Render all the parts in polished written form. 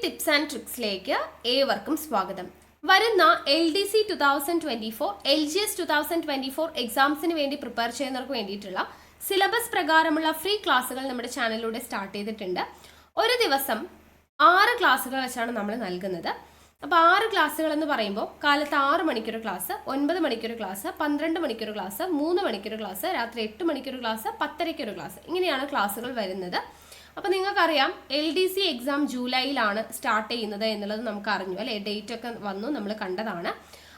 Tips and ട്രിക്സിലേക്ക് ഏവർക്കും സ്വാഗതം. വരുന്ന LDC 2024 LGS 2024 എക്സാംസിന് വേണ്ടി പ്രിപ്പയർ ചെയ്യുന്നവർക്ക് വേണ്ടിയിട്ടുള്ള സിലബസ് പ്രകാരമുള്ള ഫ്രീ ക്ലാസ്സുകൾ നമ്മുടെ ചാനലിലൂടെ സ്റ്റാർട്ട് ചെയ്തിട്ടുണ്ട്. ഒരു ദിവസം 6 ക്ലാസ്സുകൾ വെച്ചാണ് നമ്മൾ നൽകുന്നത്. അപ്പോൾ 6 ക്ലാസ്സുകൾ എന്ന് പറയുമ്പോൾ കാലത്ത് 6 മണിക്കൂർ ക്ലാസ്, 9 മണിക്കൂർ ക്ലാസ്, 12 മണിക്കൂർ ക്ലാസ്, 3 മണിക്കൂർ ക്ലാസ്, രാത്രി 8 മണിക്കൂർ ക്ലാസ്, 10:30 ക്ലാസ്, ഇങ്ങനെയാണ് ക്ലാസ്സുകൾ വരുന്നത്. അപ്പോൾ നിങ്ങൾക്കറിയാം LDC എക്സാം ജൂലൈയിലാണ് സ്റ്റാർട്ട് ചെയ്യുന്നത് എന്നുള്ളത് നമുക്ക് അറിഞ്ഞു അല്ലേ, ഡേറ്റ് ഒക്കെ വന്നു, നമ്മൾ കണ്ടതാണ്.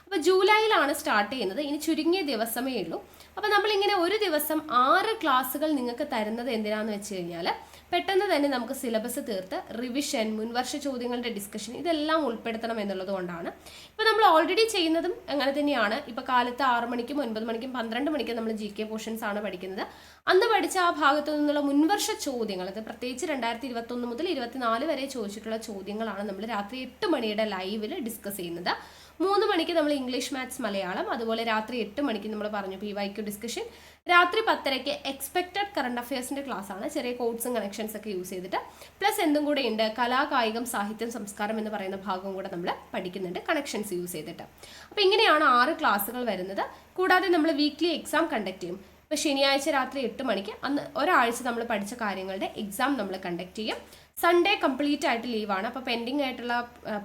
അപ്പോൾ ജൂലൈയിലാണ് സ്റ്റാർട്ട് ചെയ്യുന്നത്, ഇനി ചുരുങ്ങിയ ദിവസമേ ഉള്ളൂ. അപ്പോൾ നമ്മളിങ്ങനെ ഒരു ദിവസം 6 ക്ലാസ്സുകൾ നിങ്ങൾക്ക് തരുന്നത് എന്തിനാണെന്ന് വെച്ച് കഴിഞ്ഞാൽ പെട്ടെന്ന് തന്നെ നമുക്ക് സിലബസ് തീർത്ത് റിവിഷൻ, മുൻവർഷ ചോദ്യങ്ങളുടെ ഡിസ്കഷൻ ഇതെല്ലാം ഉൾപ്പെടുത്തണം എന്നുള്ളത് കൊണ്ടാണ്. ഇപ്പോൾ നമ്മൾ ഓൾറെഡി ചെയ്യുന്നതും അങ്ങനെ തന്നെയാണ്. ഇപ്പോൾ കാലത്ത് 6 മണിക്കും 9 മണിക്കും 12 മണിക്കും നമ്മൾ GK പോർഷൻസ് ആണ് പഠിക്കുന്നത്. അന്ന് പഠിച്ച ആ ഭാഗത്തു നിന്നുള്ള മുൻവർഷ ചോദ്യങ്ങൾ, അത് പ്രത്യേകിച്ച് 2021 മുതൽ 2024 വരെ ചോദിച്ചിട്ടുള്ള ചോദ്യങ്ങളാണ് നമ്മൾ രാത്രി 8 മണിയുടെ ലൈവിൽ ഡിസ്കസ് ചെയ്യുന്നത്. 3 മണിക്ക് നമ്മൾ ഇംഗ്ലീഷ്, മാത്സ്, മലയാളം, അതുപോലെ രാത്രി 8 മണിക്ക് നമ്മൾ പറഞ്ഞു PYQ ഡിസ്കഷൻ, രാത്രി 10:30 എക്സ്പെക്റ്റഡ് കറണ്ട് അഫയേഴ്സിൻ്റെ ക്ലാസ് ആണ്, ചെറിയ കോഡ്സും കണക്ഷൻസ് ഒക്കെ യൂസ് ചെയ്തിട്ട്. പ്ലസ് എന്തും കൂടെ ഉണ്ട്, കലാ, കായികം, സാഹിത്യം, സംസ്കാരം എന്ന് പറയുന്ന ഭാഗം കൂടെ നമ്മൾ പഠിക്കുന്നുണ്ട് കണക്ഷൻസ് യൂസ് ചെയ്തിട്ട്. അപ്പോൾ ഇങ്ങനെയാണ് 6 ക്ലാസ്സുകൾ വരുന്നത്. കൂടാതെ നമ്മൾ വീക്ക്ലി എക്സാം കണ്ടക്ട് ചെയ്യും. ഇപ്പോൾ ശനിയാഴ്ച രാത്രി 8 മണിക്ക് അന്ന് ഒരാഴ്ച നമ്മൾ പഠിച്ച കാര്യങ്ങളുടെ എക്സാം നമ്മൾ കണ്ടക്ട് ചെയ്യും. സൺഡേ കംപ്ലീറ്റ് ആയിട്ട് ലീവാണ്. അപ്പോൾ പെൻഡിങ് ആയിട്ടുള്ള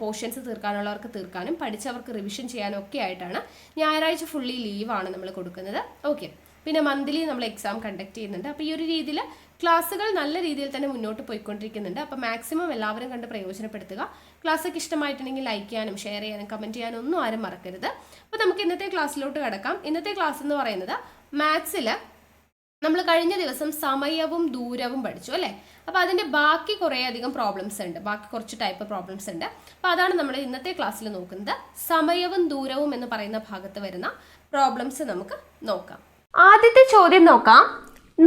പോർഷൻസ് തീർക്കാനുള്ളവർക്ക് തീർക്കാനും പഠിച്ചവർക്ക് റിവിഷൻ ചെയ്യാനും ഒക്കെ ആയിട്ടാണ് ഞായറാഴ്ച ഫുള്ളി ലീവാണ് നമ്മൾ കൊടുക്കുന്നത്. ഓക്കെ, പിന്നെ മന്ത്ലി നമ്മൾ എക്സാം കണ്ടക്ട് ചെയ്യുന്നുണ്ട്. അപ്പോൾ ഈ ഒരു രീതിയിൽ ക്ലാസ്സുകൾ നല്ല രീതിയിൽ തന്നെ മുന്നോട്ട് പോയിക്കൊണ്ടിരിക്കുന്നുണ്ട്. അപ്പോൾ മാക്സിമം എല്ലാവരും കണ്ട് പ്രയോജനപ്പെടുത്തുക. ക്ലാസ്സൊക്കെ ഇഷ്ടമായിട്ടുണ്ടെങ്കിൽ ലൈക്ക് ചെയ്യാനും ഷെയർ ചെയ്യാനും കമൻറ്റ് ചെയ്യാനും ഒന്നും ആരും മറക്കരുത്. അപ്പോൾ നമുക്ക് ഇന്നത്തെ ക്ലാസ്സിലോട്ട് കിടക്കാം. ഇന്നത്തെ ക്ലാസ് എന്ന് പറയുന്നത് മാത്സിൽ നമ്മൾ കഴിഞ്ഞ ദിവസം സമയവും ദൂരവും പഠിച്ചു അല്ലേ. അപ്പോൾ അതിൻ്റെ ബാക്കി കുറേ അധികം പ്രോബ്ലംസ് ഉണ്ട്, ബാക്കി കുറച്ച് ടൈപ്പ് പ്രോബ്ലംസ് ഉണ്ട്. അപ്പോൾ അതാണ് നമ്മൾ ഇന്നത്തെ ക്ലാസ്സിൽ നോക്കുന്നത്. സമയവും ദൂരവും എന്ന് പറയുന്ന ഭാഗത്ത് വരുന്ന പ്രോബ്ലംസ് നമുക്ക് നോക്കാം. ആദ്യത്തെ ചോദ്യം നോക്കാം.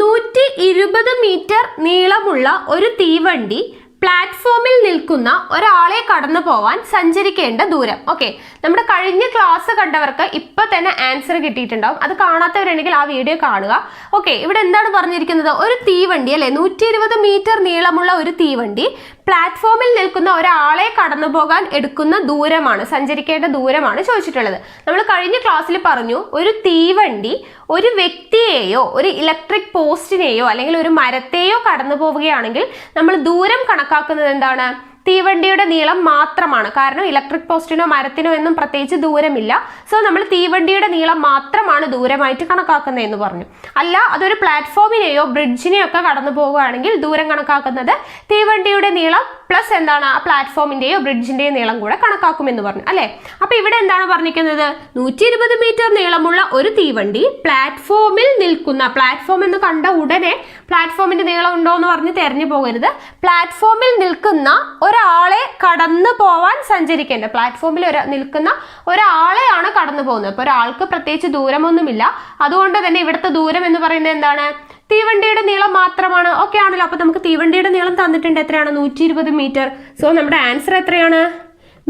120 മീറ്റർ നീളമുള്ള ഒരു തീവണ്ടി പ്ലാറ്റ്ഫോമിൽ നിൽക്കുന്ന ഒരാളെ കടന്നു പോവാൻ സഞ്ചരിക്കേണ്ട ദൂരം. ഓക്കെ, നമ്മുടെ കഴിഞ്ഞ ക്ലാസ് കണ്ടവർക്ക് ഇപ്പൊ തന്നെ ആൻസർ കിട്ടിയിട്ടുണ്ടാവും. അത് കാണാത്തവരുണ്ടെങ്കിൽ ആ വീഡിയോ കാണുക. ഓക്കെ, ഇവിടെ എന്താണ് പറഞ്ഞിരിക്കുന്നത്? ഒരു തീവണ്ടി അല്ലെ, 120 മീറ്റർ നീളമുള്ള ഒരു തീവണ്ടി പ്ലാറ്റ്ഫോമിൽ നിൽക്കുന്ന ഒരാളെ കടന്നു പോകാൻ എടുക്കുന്ന ദൂരമാണ്, സഞ്ചരിക്കേണ്ട ദൂരമാണ് ചോദിച്ചിട്ടുള്ളത്. നമ്മൾ കഴിഞ്ഞ ക്ലാസ്സിൽ പറഞ്ഞു, ഒരു തീവണ്ടി ഒരു വ്യക്തിയെയോ ഒരു ഇലക്ട്രിക് പോസ്റ്റിനെയോ അല്ലെങ്കിൽ ഒരു മരത്തെയോ കടന്നു പോവുകയാണെങ്കിൽ നമ്മൾ ദൂരം കണക്കാക്കുന്നത് എന്താണ്? തീവണ്ടിയുടെ നീളം മാത്രമാണ്. കാരണം ഇലക്ട്രിക് പോസ്റ്റിനോ മരത്തിനോ എന്നും പ്രത്യേകിച്ച് ദൂരമില്ല. സോ നമ്മൾ തീവണ്ടിയുടെ നീളം മാത്രമാണ് ദൂരമായിട്ട് കണക്കാക്കുന്നത് എന്ന് പറഞ്ഞു. അല്ല, അതൊരു പ്ലാറ്റ്ഫോമിനെയോ ബ്രിഡ്ജിനെയോ ഒക്കെ കടന്നു പോവുകയാണെങ്കിൽ ദൂരം കണക്കാക്കുന്നത് തീവണ്ടിയുടെ നീളം പ്ലസ് എന്താണ്, ആ പ്ലാറ്റ്ഫോമിന്റെയോ ബ്രിഡ്ജിന്റെയോ നീളം കൂടെ കണക്കാക്കുമെന്ന് പറഞ്ഞു അല്ലെ. അപ്പൊ ഇവിടെ എന്താണ് പറഞ്ഞിരിക്കുന്നത്? 120 മീറ്റർ നീളമുള്ള ഒരു തീവണ്ടി പ്ലാറ്റ്ഫോമിൽ നിൽക്കുന്ന, പ്ലാറ്റ്ഫോം എന്ന് കണ്ട ഉടനെ പ്ലാറ്റ്ഫോമിന്റെ നീളം ഉണ്ടോ എന്ന് പറഞ്ഞ് തെരഞ്ഞു പോകരുത്. പ്ലാറ്റ്ഫോമിൽ നിൽക്കുന്ന ഒരാളെ കടന്നു പോവാൻ സഞ്ചരിക്കേണ്ട, പ്ലാറ്റ്ഫോമിൽ നിൽക്കുന്ന ഒരാളെയാണ് കടന്നു പോകുന്നത്. അപ്പൊ ഒരാൾക്ക് പ്രത്യേകിച്ച് ദൂരമൊന്നുമില്ല. അതുകൊണ്ട് തന്നെ ഇവിടുത്തെ ദൂരം എന്ന് പറയുന്നത് എന്താണ്? തീവണ്ടിയുടെ നീളം മാത്രമാണ്. ഓക്കെ ആണല്ലോ. അപ്പൊ നമുക്ക് തീവണ്ടിയുടെ നീളം തന്നിട്ടുണ്ട്, എത്രയാണ്? 120 മീറ്റർ. സോ നമ്മുടെ ആൻസർ എത്രയാണ്?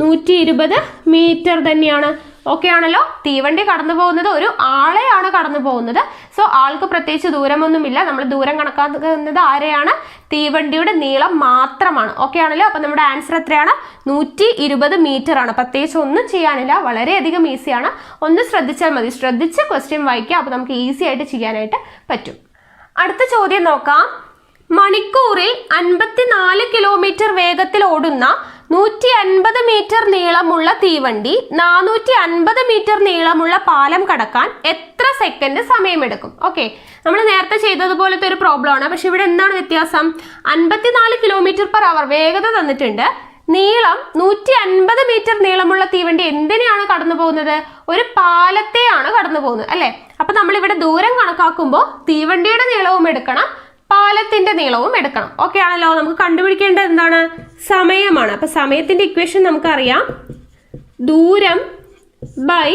120 മീറ്റർ തന്നെയാണ്. ഓക്കെ ആണല്ലോ. തീവണ്ടി കടന്നു പോകുന്നത് ഒരു ആളെയാണ് കടന്നു പോകുന്നത്. സോ ആൾക്ക് പ്രത്യേകിച്ച് ദൂരമൊന്നുമില്ല. നമ്മൾ ദൂരം കണക്കാക്കുന്നത് ആരെയാണ്? തീവണ്ടിയുടെ നീളം മാത്രമാണ്. ഓക്കെ ആണല്ലോ. അപ്പൊ നമ്മുടെ ആൻസർ എത്രയാണ്? 120 മീറ്റർ ആണ്. പ്രത്യേകിച്ച് ഒന്നും ചെയ്യാനില്ല, വളരെയധികം ഈസിയാണ്. ഒന്ന് ശ്രദ്ധിച്ചാൽ മതി, ശ്രദ്ധിച്ച് ക്വസ്റ്റ്യൻ വായിക്കുക. അപ്പൊ നമുക്ക് ഈസി ആയിട്ട് ചെയ്യാനായിട്ട് പറ്റും. അടുത്ത ചോദ്യം നോക്കാം. മണിക്കൂറിൽ 54 കിലോമീറ്റർ വേഗത്തിൽ ഓടുന്ന 150 മീറ്റർ നീളമുള്ള തീവണ്ടി 450 മീറ്റർ നീളമുള്ള പാലം കടക്കാൻ എത്ര സെക്കൻഡ് സമയമെടുക്കും? ഓക്കെ, നമ്മൾ നേരത്തെ ചെയ്തതുപോലത്തെ ഒരു പ്രോബ്ലം ആണ്. പക്ഷെ ഇവിടെ എന്താണ് വ്യത്യാസം? 54 കിലോമീറ്റർ പെർ അവർ വേഗത തന്നിട്ടുണ്ട്. നീളം 150 മീറ്റർ നീളമുള്ള തീവണ്ടി എന്തിനെയാണ് കടന്നു പോകുന്നത്? ഒരു പാലത്തെയാണ് കടന്നു പോകുന്നത് അല്ലെ. അപ്പൊ നമ്മൾ ഇവിടെ ദൂരം കണക്കാക്കുമ്പോൾ തീവണ്ടിയുടെ നീളവും എടുക്കണം, പാലത്തിന്റെ നീളവും എടുക്കണം. ഓക്കെ ആണല്ലോ. നമുക്ക് കണ്ടുപിടിക്കേണ്ടത് എന്താണ്? സമയമാണ്. അപ്പൊ സമയത്തിന്റെ ഇക്വേഷൻ നമുക്കറിയാം, ദൂരം ബൈ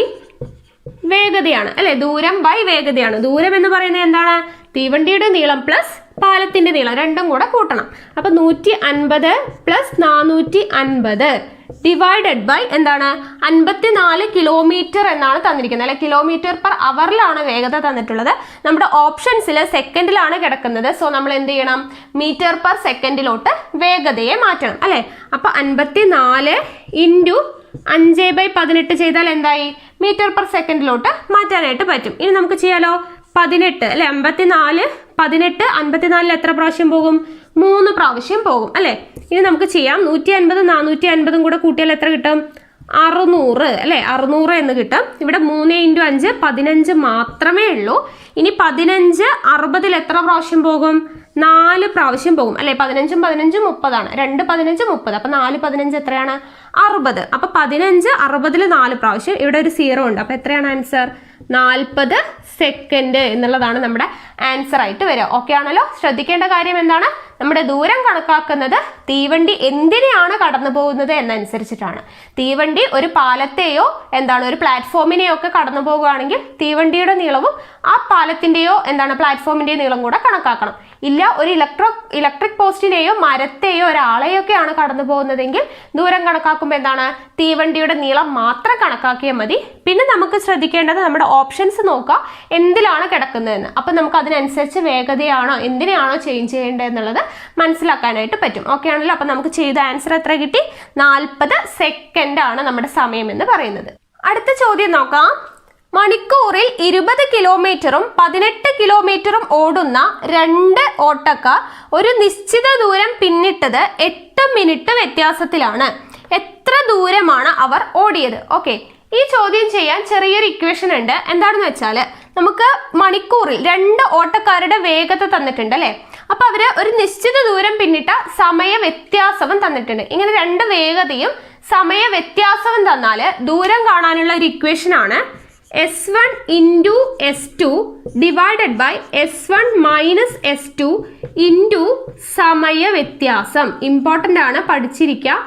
വേഗതയാണ് അല്ലെ. ദൂരം ബൈ വേഗതയാണ്. ദൂരം എന്ന് പറയുന്നത് എന്താണ്? തീവണ്ടിയുടെ നീളം പ്ലസ് പാലത്തിന്റെ നീളം, രണ്ടും കൂടെ കൂട്ടണം. അപ്പൊ 150 പ്ലസ് 450 ഡിവൈഡഡ് ബൈ എന്താണ് 54 കിലോമീറ്റർ എന്നാണ് തന്നിരിക്കുന്നത് അല്ലെ. കിലോമീറ്റർ പെർ അവറിലാണ് വേഗത തന്നിട്ടുള്ളത്. നമ്മുടെ ഓപ്ഷൻസിൽ സെക്കൻഡിലാണ് കിടക്കുന്നത്. സോ നമ്മൾ എന്ത് ചെയ്യണം, മീറ്റർ പെർ സെക്കൻഡിലോട്ട് വേഗതയെ മാറ്റണം അല്ലെ. അപ്പൊ 54 ഇൻറ്റു 5/18 ചെയ്താൽ എന്തായി, മീറ്റർ പെർ സെക്കൻഡിലോട്ട് മാറ്റാനായിട്ട് പറ്റും. ഇനി നമുക്ക് ചെയ്യാലോ, 18 അല്ലെ. 54 18 54 എത്ര പ്രാവശ്യം പോകും, 3 പ്രാവശ്യം പോകും അല്ലെ. ഇനി നമുക്ക് ചെയ്യാം, 150 450 കൂടെ കൂട്ടിയാൽ എത്ര കിട്ടും, 600 അല്ലെ. 600 എന്ന് കിട്ടും. ഇവിടെ 3 × 5 15 മാത്രമേ ഉള്ളൂ. ഇനി 15 60 എത്ര പ്രാവശ്യം പോകും, 4 പ്രാവശ്യം പോകും അല്ലെ. 15 15 30 2 15 30. അപ്പൊ 4 15 എത്രയാണ്, 60. അപ്പൊ 15 60 4 പ്രാവശ്യം. ഇവിടെ ഒരു 0 ഉണ്ട്. അപ്പൊ എത്രയാണ് ആൻസർ, 40 സെക്കൻഡ് എന്നുള്ളതാണ് നമ്മുടെ ആൻസർ ആയിട്ട് വരിക. ഓക്കെ ആണല്ലോ. ശ്രദ്ധിക്കേണ്ട കാര്യം എന്താണ്, നമ്മുടെ ദൂരം കണക്കാക്കുന്നത് തീവണ്ടി എന്തിനെയാണ് കടന്നു പോകുന്നത് എന്നനുസരിച്ചിട്ടാണ്. തീവണ്ടി ഒരു പാലത്തെയോ ഒരു പ്ലാറ്റ്ഫോമിനെയോ ഒക്കെ കടന്നു പോകുകയാണെങ്കിൽ തീവണ്ടിയുടെ നീളവും ആ പാലത്തിന്റെയോ പ്ലാറ്റ്ഫോമിന്റെയോ നീളം കൂടെ കണക്കാക്കണം. ഇല്ല, ഒരു ഇലക്ട്രിക് പോസ്റ്റിനെയോ മരത്തെയോ ഒരാളെയോ ഒക്കെയാണ് കടന്നു പോകുന്നതെങ്കിൽ ദൂരം കണക്കാക്കുമ്പോൾ തീവണ്ടിയുടെ നീളം മാത്രം കണക്കാക്കിയാൽ മതി. പിന്നെ നമുക്ക് ശ്രദ്ധിക്കേണ്ടത് നമ്മുടെ ഓപ്ഷൻസ് നോക്കുക, എന്തിലാണ് കിടക്കുന്നതെന്ന്. അപ്പൊ നമുക്ക് അതിനനുസരിച്ച് വേഗതയാണോ എന്തിനെയാണോ ചേഞ്ച് ചെയ്യേണ്ടത് എന്നുള്ളത് മനസ്സിലാക്കാനായിട്ട് പറ്റും. ഓക്കെ ആണല്ലോ. അപ്പൊ നമുക്ക് ചെയ്ത ആൻസർ എത്ര കിട്ടി, 40 സെക്കൻഡ് ആണ് നമ്മുടെ സമയം എന്ന് പറയുന്നത്. അടുത്ത ചോദ്യം നോക്കാം. മണിക്കൂറിൽ 20 കിലോമീറ്ററും 18 കിലോമീറ്ററും ഓടുന്ന 2 ഓട്ടക്കാർ ഒരു നിശ്ചിത ദൂരം പിന്നിട്ടത് 8 മിനിറ്റ് വ്യത്യാസത്തിലാണ്. എത്ര ദൂരമാണ് അവർ ഓടിയത്? ഓക്കെ, ഈ ചോദ്യം ചെയ്യാൻ ചെറിയൊരു ഇക്വേഷൻ ഉണ്ട്. എന്താണെന്ന് വെച്ചാൽ നമുക്ക് മണിക്കൂറിൽ 2 ഓട്ടക്കാരുടെ വേഗത തന്നിട്ടുണ്ട് അല്ലെ. അപ്പൊ അവര് ഒരു നിശ്ചിത ദൂരം പിന്നിട്ട സമയ വ്യത്യാസവും തന്നിട്ടുണ്ട്. ഇങ്ങനെ 2 വേഗതയും സമയ വ്യത്യാസവും തന്നാല് ദൂരം കാണാനുള്ള ഒരു ഇക്വേഷൻ ആണ് S1 into S2 divided by S1 minus S2 into സമയ വ്യത്യാസം. ഇമ്പോർട്ടൻ്റ് ആണ്, പഠിച്ചിരിക്കുക.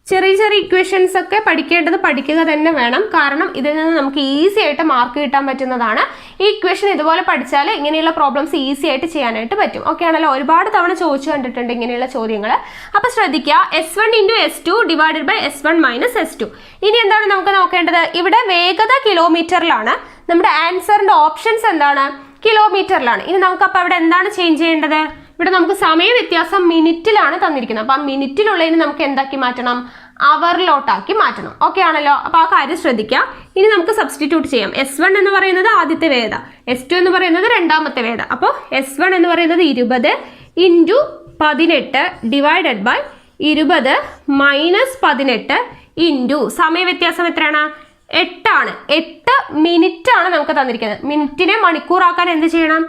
ചെറിയ ചെറിയ ഇക്വേഷൻസ് ഒക്കെ പഠിക്കുക തന്നെ വേണം. കാരണം ഇതിൽ നിന്ന് നമുക്ക് ഈസി ആയിട്ട് മാർക്ക് കിട്ടാൻ പറ്റുന്നതാണ്. ഈ ഇക്വേഷൻ ഇതുപോലെ പഠിച്ചാൽ ഇങ്ങനെയുള്ള പ്രോബ്ലംസ് ഈസി ആയിട്ട് ചെയ്യാനായിട്ട് പറ്റും. ഓക്കെ ആണല്ലോ. ഒരുപാട് തവണ ചോദിച്ചു കണ്ടിട്ടുണ്ട് ഇങ്ങനെയുള്ള ചോദ്യങ്ങൾ. അപ്പൊ ശ്രദ്ധിക്കുക, S1 into S2 divided by S1 minus S2. ഇനി എന്താണ് നമുക്ക് നോക്കേണ്ടത്, ഇവിടെ വേഗത കിലോമീറ്ററിലാണ്. നമ്മുടെ ആൻസറിന്റെ ഓപ്ഷൻസ് എന്താണ്, കിലോമീറ്ററിലാണ്. ഇനി നമുക്ക് അപ്പൊ അവിടെ എന്താണ് ചേഞ്ച് ചെയ്യേണ്ടത്, ഇവിടെ നമുക്ക് സമയ വ്യത്യാസം മിനിറ്റിലാണ് തന്നിരിക്കുന്നത്. അപ്പൊ ആ മിനിറ്റിലുള്ളതിന് നമുക്ക് എന്താക്കി മാറ്റണം, അവറിലോട്ടാക്കി മാറ്റണം. ഓക്കെ ആണല്ലോ. അപ്പൊ ആ കാര്യം ശ്രദ്ധിക്കാം. ഇനി നമുക്ക് സബ്സ്റ്റിറ്റ്യൂട്ട് ചെയ്യാം. S1 എന്ന് പറയുന്നത് ആദ്യത്തെ വേഗത, S2 എന്ന് പറയുന്നത് രണ്ടാമത്തെ വേഗത. അപ്പോൾ S1 എന്ന് പറയുന്നത് 20 into 18 divided by 20 minus 18 into സമയ വ്യത്യാസം എത്രയാണ്, 8 ആണ്. 8 മിനിറ്റ് ആണ് നമുക്ക് തന്നിരിക്കുന്നത്. മിനിറ്റിനെ മണിക്കൂറാക്കാൻ എന്ത് ചെയ്യണം,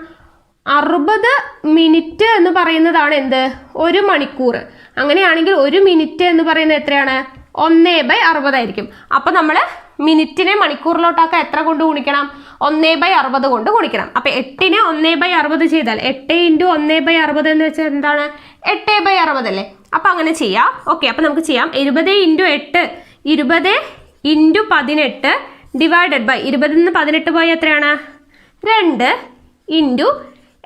60 മിനിറ്റ് എന്ന് പറയുന്നതാണ് എന്ത്, 1 മണിക്കൂർ. അങ്ങനെയാണെങ്കിൽ 1 മിനിറ്റ് എന്ന് പറയുന്നത് എത്രയാണ്, 1/60 ആയിരിക്കും. അപ്പൊ നമ്മൾ മിനിറ്റിനെ മണിക്കൂറിലോട്ടാക്കാൻ എത്ര കൊണ്ട് ഗുണിക്കണം, 1/60 കൊണ്ട് ഗുണിക്കണം. അപ്പൊ 8നെ 1/60 ചെയ്താൽ 8 ഇൻറ്റു 1/60 എന്ന് വെച്ചാൽ എന്താണ്, 8/60 അല്ലേ. അപ്പൊ അങ്ങനെ ചെയ്യാം. ഓക്കെ, അപ്പൊ നമുക്ക് ചെയ്യാം. 20 ഇൻറ്റു 8 20 ഇൻറ്റു 18 ഡിവൈഡഡ് ബൈ 20 18 പോയി എത്രയാണ്, 2 ഇൻറ്റു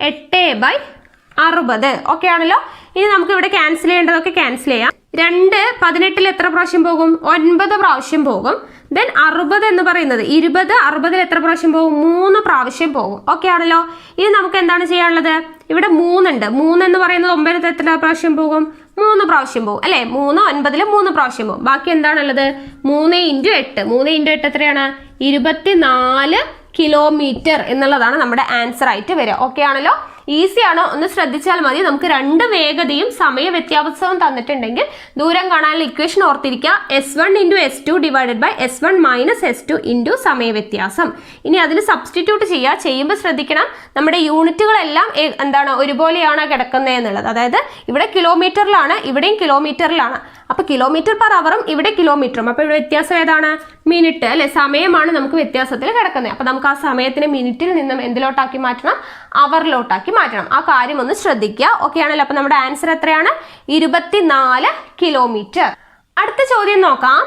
8/60. ഓക്കെ ആണല്ലോ. ഇനി നമുക്ക് ഇവിടെ ക്യാൻസൽ ചെയ്യേണ്ടതൊക്കെ ക്യാൻസൽ ചെയ്യാം. 2 18 എത്ര പ്രാവശ്യം പോകും, 9 പ്രാവശ്യം പോകും. ദെൻ 60 എന്ന് പറയുന്നത് 20 60 എത്ര പ്രാവശ്യം പോകും, 3 പ്രാവശ്യം പോകും. ഓക്കെ ആണല്ലോ. ഇനി നമുക്ക് എന്താണ് ചെയ്യാനുള്ളത്, ഇവിടെ 3 ഉണ്ട്. 3 എന്ന് പറയുന്നത് 9 എത്ര പ്രാവശ്യം പോകും, 3 പ്രാവശ്യം പോകും അല്ലെ. 3 9 3 പ്രാവശ്യം പോകും. ബാക്കി എന്താണുള്ളത്, 3 ഇൻറ്റു 8 3 ഇൻറ്റു 8 എത്രയാണ്, 24 കിലോമീറ്റർ എന്നുള്ളതാണ് നമ്മുടെ ആൻസർ ആയിട്ട് വരിക. ഓക്കെ ആണല്ലോ. ഈസി ആണോ ഒന്ന് ശ്രദ്ധിച്ചാൽ മതി. നമുക്ക് 2 വേഗതയും സമയ വ്യത്യാസവും തന്നിട്ടുണ്ടെങ്കിൽ ദൂരം കാണാനുള്ള ഇക്വേഷൻ ഓർത്തിരിക്കുക, S1 into S2 divided by S1 minus S2 into സമയ വ്യത്യാസം. ഇനി അതിൽ സബ്സ്റ്റിറ്റ്യൂട്ട് ചെയ്യുമ്പോൾ ശ്രദ്ധിക്കണം, നമ്മുടെ യൂണിറ്റുകളെല്ലാം ഒരുപോലെയാണ് കിടക്കുന്നത് എന്നുള്ളത്. അതായത് ഇവിടെ കിലോമീറ്ററിലാണ്, ഇവിടെയും കിലോമീറ്ററിലാണ്. അപ്പൊ കിലോമീറ്റർ പെർ അവറും ഇവിടെ കിലോമീറ്ററും. അപ്പൊ ഇവിടെ വ്യത്യാസം ഏതാണ്, മിനിറ്റ് അല്ലെ. സമയമാണ് നമുക്ക് വ്യത്യാസത്തിൽ കിടക്കുന്നത്. അപ്പൊ നമുക്ക് ആ സമയത്തിന് മിനിറ്റിൽ നിന്നും എന്തിലോട്ടാക്കി മാറ്റണം, അവറിലോട്ടാക്കി മാറ്റണം. ആ കാര്യം ഒന്ന് ശ്രദ്ധിക്കുക. ഓക്കെ ആണല്ലോ. അപ്പൊ നമ്മുടെ ആൻസർ എത്രയാണ്, 24 കിലോമീറ്റർ. അടുത്ത ചോദ്യം നോക്കാം.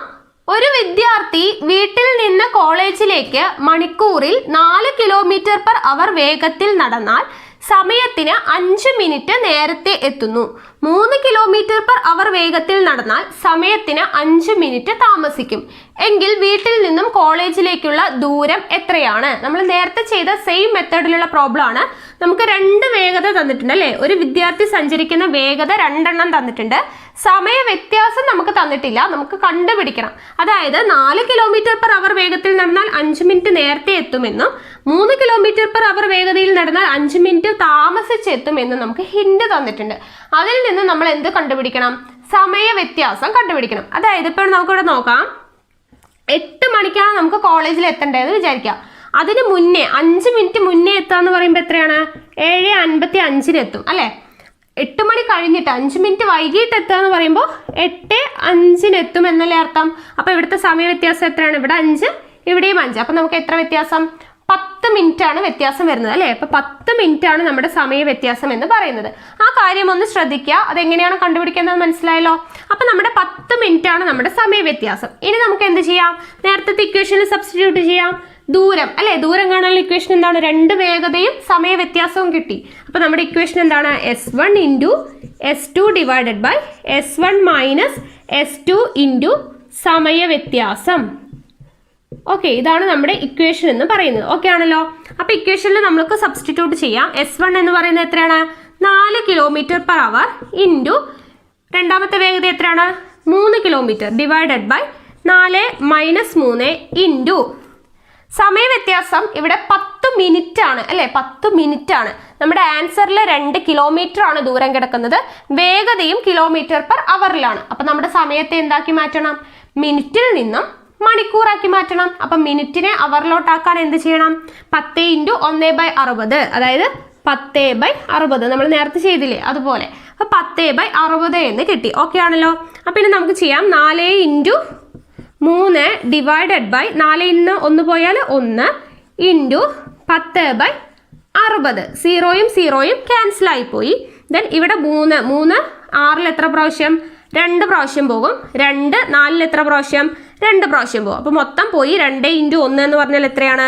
ഒരു വിദ്യാർത്ഥി വീട്ടിൽ നിന്ന് കോളേജിലേക്ക് മണിക്കൂറിൽ 4 കിലോമീറ്റർ പെർ അവർ വേഗത്തിൽ നടന്നാൽ സമയത്തിന് 5 മിനിറ്റ് നേരത്തെ എത്തുന്നു. 3 km/h വേഗത്തിൽ നടന്നാൽ സമയത്തിന് 5 മിനിറ്റ് താമസിക്കും എങ്കിൽ വീട്ടിൽ നിന്നും കോളേജിലേക്കുള്ള ദൂരം എത്രയാണ്? നമ്മൾ നേരത്തെ ചെയ്ത സെയിം മെത്തേഡിലുള്ള പ്രോബ്ലം ആണ്. നമുക്ക് 2 വേഗത തന്നിട്ടുണ്ട് അല്ലേ? ഒരു വിദ്യാർത്ഥി സഞ്ചരിക്കുന്ന വേഗത 2 എണ്ണം തന്നിട്ടുണ്ട്. സമയ വ്യത്യാസം നമുക്ക് തന്നിട്ടില്ല, നമുക്ക് കണ്ടുപിടിക്കണം. അതായത് 4 km/h വേഗത്തിൽ നടന്നാൽ 5 മിനിറ്റ് നേരത്തെ എത്തുമെന്നും 3 km/h വേഗതയിൽ നടന്നാൽ 5 മിനിറ്റ് താമസിച്ചെത്തുമെന്നും നമുക്ക് ഹിന്റ് തന്നിട്ടുണ്ട്. അതിൽ നിന്ന് നമ്മൾ എന്ത് കണ്ടുപിടിക്കണം? സമയ വ്യത്യാസം കണ്ടുപിടിക്കണം. അതായത് ഇപ്പോൾ നമുക്കിവിടെ നോക്കാം, 8 മണിക്കാണ് നമുക്ക് കോളേജിൽ എത്തേണ്ടതെന്ന് വിചാരിക്കാം. അതിന് മുന്നേ 5 മിനിറ്റ് മുന്നേ എത്താന്ന് പറയുമ്പോൾ എത്രയാണ്? 7:55 എത്തും അല്ലേ? 8 മണി കഴിഞ്ഞിട്ട് 5 മിനിറ്റ് വൈകിട്ട് എത്തുക എന്ന് പറയുമ്പോൾ 8:05 എത്തും എന്നല്ലേ അർത്ഥം. അപ്പൊ ഇവിടുത്തെ സമയ വ്യത്യാസം എത്രയാണ്? ഇവിടെ 5, ഇവിടെയും 5. അപ്പൊ നമുക്ക് എത്ര വ്യത്യാസം? 10 മിനിറ്റ് ആണ് വ്യത്യാസം വരുന്നത് അല്ലേ? അപ്പൊ 10 മിനിറ്റ് ആണ് നമ്മുടെ സമയ വ്യത്യാസം എന്ന് പറയുന്നത്. ആ കാര്യം ഒന്ന് ശ്രദ്ധിക്കുക. അതെങ്ങനെയാണ് കണ്ടുപിടിക്കുന്നത് മനസ്സിലായല്ലോ? അപ്പൊ നമ്മുടെ 10 മിനിറ്റ് ആണ് നമ്മുടെ സമയ വ്യത്യാസം. ഇനി നമുക്ക് എന്ത് ചെയ്യാം? നേരത്തെ ഇക്വേഷനിൽ സബ്സ്റ്റിറ്റ്യൂട്ട് ചെയ്യാം. ദൂരം അല്ലെ? ദൂരം കാണാനുള്ള ഇക്വേഷൻ എന്താണ്? 2 വേഗതയും സമയ വ്യത്യാസവും കിട്ടി. അപ്പൊ നമ്മുടെ ഇക്വേഷൻ എന്താണ്? S1 × S2 divided by S1 - S2 × സമയ വ്യത്യാസം. ഓക്കെ, ഇതാണ് നമ്മുടെ ഇക്വേഷൻ എന്ന് പറയുന്നത്. ഓക്കെ ആണല്ലോ? അപ്പൊ ഇക്വേഷനിൽ നമുക്ക് സബ്സ്റ്റിറ്റ്യൂട്ട് ചെയ്യാം. S1 എന്ന് പറയുന്നത് എത്രയാണ്? 4 km/h ഇൻറ്റു രണ്ടാമത്തെ വേഗത എത്രയാണ്? 3 km ഡിവൈഡഡ് ബൈ 4 - 3 ഇൻറ്റു സമയ വ്യത്യാസം ഇവിടെ 10 മിനിറ്റ് ആണ് അല്ലെ? 10 മിനിറ്റ് ആണ്. നമ്മുടെ ആൻസറിൽ 2 കിലോമീറ്റർ ആണ് ദൂരം കിടക്കുന്നത്. വേഗതയും km/h അപ്പൊ നമ്മുടെ സമയത്തെ എന്താക്കി മാറ്റണം? മിനിറ്റിൽ നിന്നും മണിക്കൂറാക്കി മാറ്റണം. അപ്പൊ മിനിറ്റിനെ അവറിലോട്ടാക്കാൻ എന്ത് ചെയ്യണം? 10 × 1/60, അതായത് 10/60 നമ്മൾ നേരത്തെ ചെയ്തില്ലേ അതുപോലെ. അപ്പൊ 10/60 എന്ന് കിട്ടി. ഓക്കെ ആണല്ലോ? അപ്പൊ ഇനി നമുക്ക് ചെയ്യാം. 4 × 3 ഡിവൈഡഡ് ബൈ 4 ന്ന് 1 പോയാൽ 1 ഇൻറ്റു 10/60. 0യും 0യും ക്യാൻസൽ ആയിപ്പോയി. ദെൻ ഇവിടെ 3 6ൽ എത്ര പ്രാവശ്യം? 2 പ്രാവശ്യം പോകും. 2 4ൽ എത്ര പ്രാവശ്യം? 2 പ്രാവശ്യം പോകും. അപ്പോൾ മൊത്തം പോയി. 2 × 1 എന്ന് പറഞ്ഞാൽ എത്രയാണ്?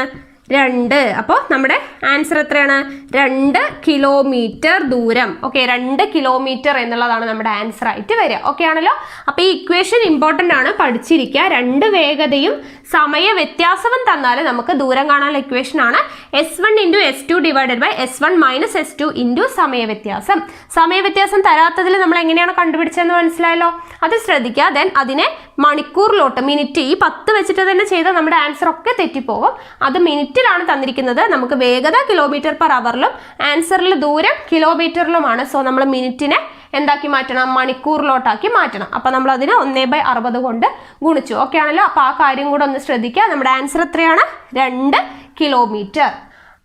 2. അപ്പോൾ നമ്മുടെ ആൻസർ എത്രയാണ്? 2 കിലോമീറ്റർ ദൂരം. ഓക്കെ, 2 കിലോമീറ്റർ എന്നുള്ളതാണ് നമ്മുടെ ആൻസർ ആയിട്ട് വരിക. ഓക്കെ ആണല്ലോ? അപ്പോൾ ഈ ഇക്വേഷൻ ഇമ്പോർട്ടൻ്റ് ആണ്, പഠിച്ചിരിക്കുക. 2 വേഗതയും സമയ വ്യത്യാസവും തന്നാൽ നമുക്ക് ദൂരം കാണാനുള്ള ഇക്വേഷൻ ആണ് S1 × S2 divided by S1 - S2 into സമയ വ്യത്യാസം. സമയ വ്യത്യാസം തരാത്തതിൽ നമ്മൾ എങ്ങനെയാണ് കണ്ടുപിടിച്ചതെന്ന് മനസ്സിലായല്ലോ? അത് ശ്രദ്ധിക്കുക. ദെൻ അതിനെ മണിക്കൂറിലോട്ട്, മിനിറ്റ്, ഈ 10 വെച്ചിട്ട് തന്നെ ചെയ്താൽ നമ്മുടെ ആൻസർ ഒക്കെ തെറ്റിപ്പോകും. അത് മിനിറ്റിലാണ് തന്നിരിക്കുന്നത്. നമുക്ക് വേഗത km/h ആൻസറിൽ ദൂരം കിലോമീറ്ററിലുമാണ്. സോ നമ്മൾ മിനിറ്റിനെ എന്താക്കി മാറ്റണം? മണിക്കൂറിലോട്ടാക്കി മാറ്റണം. അപ്പൊ നമ്മൾ അതിനെ 1/60 കൊണ്ട് ഗുണിച്ചു. ഓക്കെ ആണല്ലോ? അപ്പൊ ആ കാര്യം കൂടെ ഒന്ന് ശ്രദ്ധിക്കുക. നമ്മുടെ ആൻസർ എത്രയാണ്? 2 കിലോമീറ്റർ.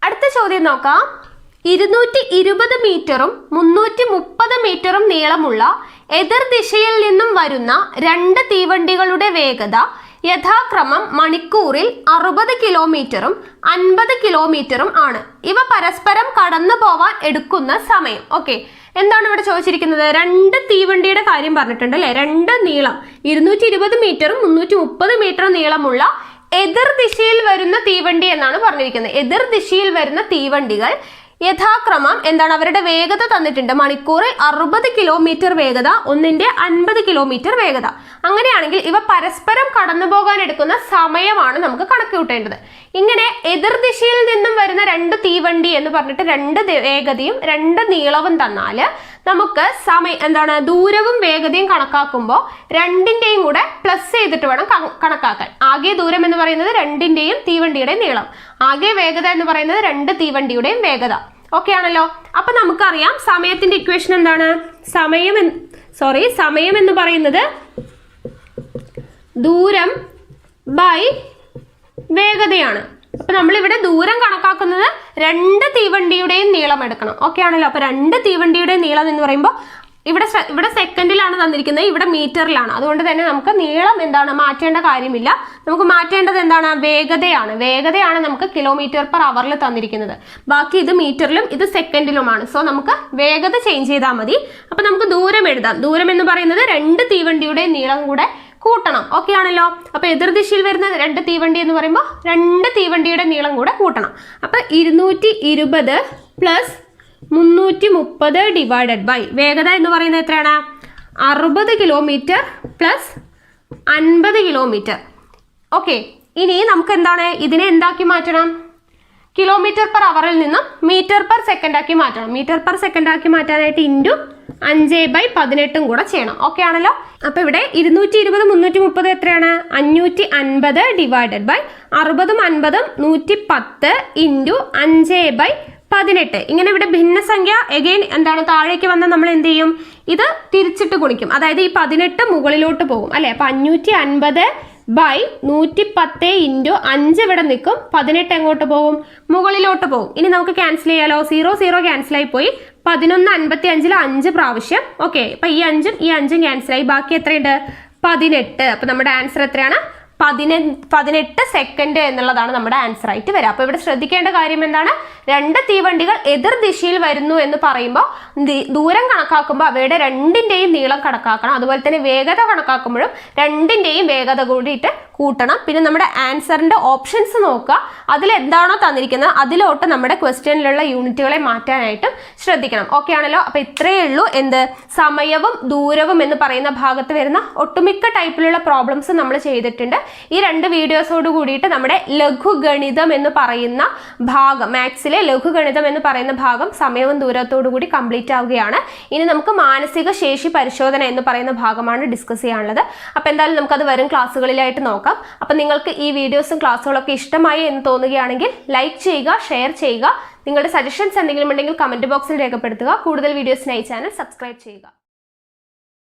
അടുത്ത ചോദ്യം നോക്കാം. 220 മീറ്ററും 330 മീറ്ററും നീളമുള്ള എതിർദിശയിൽ നിന്നും വരുന്ന 2 തീവണ്ടികളുടെ വേഗത യഥാക്രമം മണിക്കൂറിൽ 60 കിലോമീറ്ററും 50 കിലോമീറ്ററും ആണ്. ഇവ പരസ്പരം കടന്നു പോവാൻ എടുക്കുന്ന സമയം. ഓക്കെ, എന്താണ് ഇവിടെ ചോദിച്ചിരിക്കുന്നത്? 2 തീവണ്ടിയുടെ കാര്യം പറഞ്ഞിട്ടുണ്ട് അല്ലെ? 2 നീളം, 220 മീറ്ററും 330 മീറ്ററും നീളമുള്ള എതിർദിശയിൽ വരുന്ന തീവണ്ടി എന്നാണ് പറഞ്ഞിരിക്കുന്നത്. എതിർദിശയിൽ വരുന്ന തീവണ്ടികൾ യഥാക്രമം എന്താണ്? അവരുടെ വേഗത തന്നിട്ടുണ്ട്. മണിക്കൂറിൽ 60 കിലോമീറ്റർ വേഗത, ഒന്നിന്റെ 50 കിലോമീറ്റർ വേഗത. അങ്ങനെയാണെങ്കിൽ ഇവ പരസ്പരം കടന്നു പോകാൻ എടുക്കുന്ന സമയമാണ് നമുക്ക് കണക്ക് കൂട്ടേണ്ടത്. ഇങ്ങനെ എതിർദിശയിൽ നിന്നും വരുന്ന 2 തീവണ്ടി എന്ന് പറഞ്ഞിട്ട് 2 വേഗതയും 2 നീളവും തന്നാൽ നമുക്ക് എന്താണ്? ദൂരവും വേഗതയും കണക്കാക്കുമ്പോൾ 2ന്റെയും കൂടെ പ്ലസ് ചെയ്തിട്ട് വേണം കണക്കാക്കാൻ. ആകെ ദൂരം എന്ന് പറയുന്നത് 2ന്റെയും തീവണ്ടിയുടെയും നീളം, ആകെ വേഗത എന്ന് പറയുന്നത് 2 തീവണ്ടിയുടെയും വേഗത. ഓക്കെ ആണല്ലോ? അപ്പൊ നമുക്കറിയാം സമയത്തിന്റെ ഇക്വേഷൻ എന്താണ്? സമയം എന്ന് പറയുന്നത് ദൂരം ബൈ വേഗതയാണ്. അപ്പൊ നമ്മളിവിടെ ദൂരം കണക്കാക്കുന്നത് 2 തീവണ്ടിയുടെയും നീളം എടുക്കണം. ഓക്കെ ആണല്ലോ? അപ്പൊ 2 തീവണ്ടിയുടെയും നീളം എന്ന് പറയുമ്പോൾ ഇവിടെ സെക്കൻഡിലാണ് തന്നിരിക്കുന്നത്, ഇവിടെ മീറ്ററിലാണ്. അതുകൊണ്ട് തന്നെ നമുക്ക് നീളം എന്താണ് മാറ്റേണ്ട കാര്യമില്ല. നമുക്ക് മാറ്റേണ്ടത് എന്താണ്? വേഗതയാണ് നമുക്ക് km/h തന്നിരിക്കുന്നത്. ബാക്കി ഇത് മീറ്ററിലും ഇത് സെക്കൻഡിലുമാണ്. സോ നമുക്ക് വേഗത ചേഞ്ച് ചെയ്താൽ മതി. അപ്പൊ നമുക്ക് ദൂരം എഴുതാം. ദൂരം എന്ന് പറയുന്നത് 2 തീവണ്ടിയുടെ നീളം കൂടെ കൂട്ടണം. ഓക്കെ ആണല്ലോ? അപ്പൊ എതിർദിശയിൽ വരുന്ന 2 തീവണ്ടി എന്ന് പറയുമ്പോൾ 2 തീവണ്ടിയുടെ നീളം കൂടെ കൂട്ടണം. അപ്പൊ 220 പ്ലസ് 330 ഡിവൈഡഡ് ബൈ വേഗത എന്ന് പറയുന്നത് എത്രയാണ്? 60 കിലോമീറ്റർ പ്ലസ് 50 കിലോമീറ്റർ. ഓക്കെ, ഇനി നമുക്ക് എന്താണ് ഇതിനെ എന്താക്കി മാറ്റണം? കിലോമീറ്റർ പെർ അവറിൽ നിന്നും മീറ്റർ പെർ സെക്കൻഡ് ആക്കി മാറ്റണം. മീറ്റർ പെർ സെക്കൻഡ് ആക്കി മാറ്റാനായിട്ട് ഇൻറ്റു 5/18 കൂടെ ചെയ്യണം. ഓക്കെ ആണല്ലോ. അപ്പൊ ഇവിടെ 220 330 എത്രയാണ്? 550 ഡിവൈഡഡ് ബൈ 60 50 110 ഇൻറ്റു 5/18. ഇങ്ങനെ ഇവിടെ ഭിന്നസംഖ്യ എഗെയിൻ എന്താണ് താഴേക്ക് വന്നാൽ നമ്മൾ എന്ത് ചെയ്യും? ഇത് തിരിച്ചിട്ട് ഗുണിക്കും. അതായത് ഈ 18 മുകളിലോട്ട് പോകും അല്ലെ. അപ്പൊ 550 ബൈ 110 ഇൻറ്റു 5 ഇവിടെ നിൽക്കും. 18 എങ്ങോട്ട് പോകും? മുകളിലോട്ട് പോകും. ഇനി നമുക്ക് ക്യാൻസൽ ചെയ്യാലോ. 0 0 ക്യാൻസൽ ആയി പോയി. 1155 5 പ്രാവശ്യം. ഓക്കെ, അപ്പൊ ഈ 5ഉം ഈ 5ഉം ക്യാൻസൽ ആയി. ബാക്കി എത്രയുണ്ട്? 18. അപ്പൊ നമ്മുടെ ആൻസർ എത്രയാണ്? 18 സെക്കൻഡ് എന്നുള്ളതാണ് നമ്മുടെ ആൻസർ ആയിട്ട് വരിക. അപ്പൊ ഇവിടെ ശ്രദ്ധിക്കേണ്ട കാര്യം എന്താണ്? 2 തീവണ്ടികൾ എതിർ ദിശയിൽ വരുന്നു എന്ന് പറയുമ്പോൾ ദൂരം കണക്കാക്കുമ്പോൾ അവയുടെ രണ്ടിന്റെയും നീളം കണക്കാക്കണം. അതുപോലെ തന്നെ വേഗത കണക്കാക്കുമ്പോഴും രണ്ടിന്റെയും വേഗത കൂടിയിട്ട് കൂട്ടണം. പിന്നെ നമ്മുടെ ആൻസറിന്റെ ഓപ്ഷൻസ് നോക്കുക. അതിൽ എന്താണോ തന്നിരിക്കുന്നത് അതിലോട്ട് നമ്മുടെ ക്വസ്റ്റ്യനിലുള്ള യൂണിറ്റുകളെ മാറ്റാനായിട്ടും ശ്രദ്ധിക്കണം. ഓക്കെ ആണല്ലോ. അപ്പൊ ഇത്രയേ ഉള്ളൂ എന്ത് സമയവും ദൂരവും എന്ന് പറയുന്ന ഭാഗത്ത് വരുന്ന ഒട്ടുമിക്ക ടൈപ്പിലുള്ള പ്രോബ്ലംസ് നമ്മൾ ചെയ്തിട്ടുണ്ട്. ഈ 2 വീഡിയോസോട് കൂടിയിട്ട് നമ്മുടെ ലഘുഗണിതം എന്ന് പറയുന്ന ഭാഗം, മാത്സിലെ ലഘുഗണിതം എന്ന് പറയുന്ന ഭാഗം സമയവും ദൂരത്തോടു കൂടി കംപ്ലീറ്റ് ആവുകയാണ്. ഇനി നമുക്ക് മാനസിക ശേഷി പരിശോധന എന്ന് പറയുന്ന ഭാഗമാണ് ഡിസ്കസ് ചെയ്യാനുള്ളത്. അപ്പൊ എന്തായാലും നമുക്കത് വരും ക്ലാസ്സുകളിലായിട്ട് നോക്കാം. അപ്പൊ നിങ്ങൾക്ക് ഈ വീഡിയോസും ക്ലാസ്സുകളൊക്കെ ഇഷ്ടമായി എന്ന് തോന്നുകയാണെങ്കിൽ ലൈക്ക് ചെയ്യുക, ഷെയർ ചെയ്യുക. നിങ്ങളുടെ സജഷൻസ് എന്തെങ്കിലും ഉണ്ടെങ്കിൽ കമന്റ് ബോക്സിൽ രേഖപ്പെടുത്തുക. കൂടുതൽ വീഡിയോസിനായി ചാനൽ സബ്സ്ക്രൈബ് ചെയ്യുക.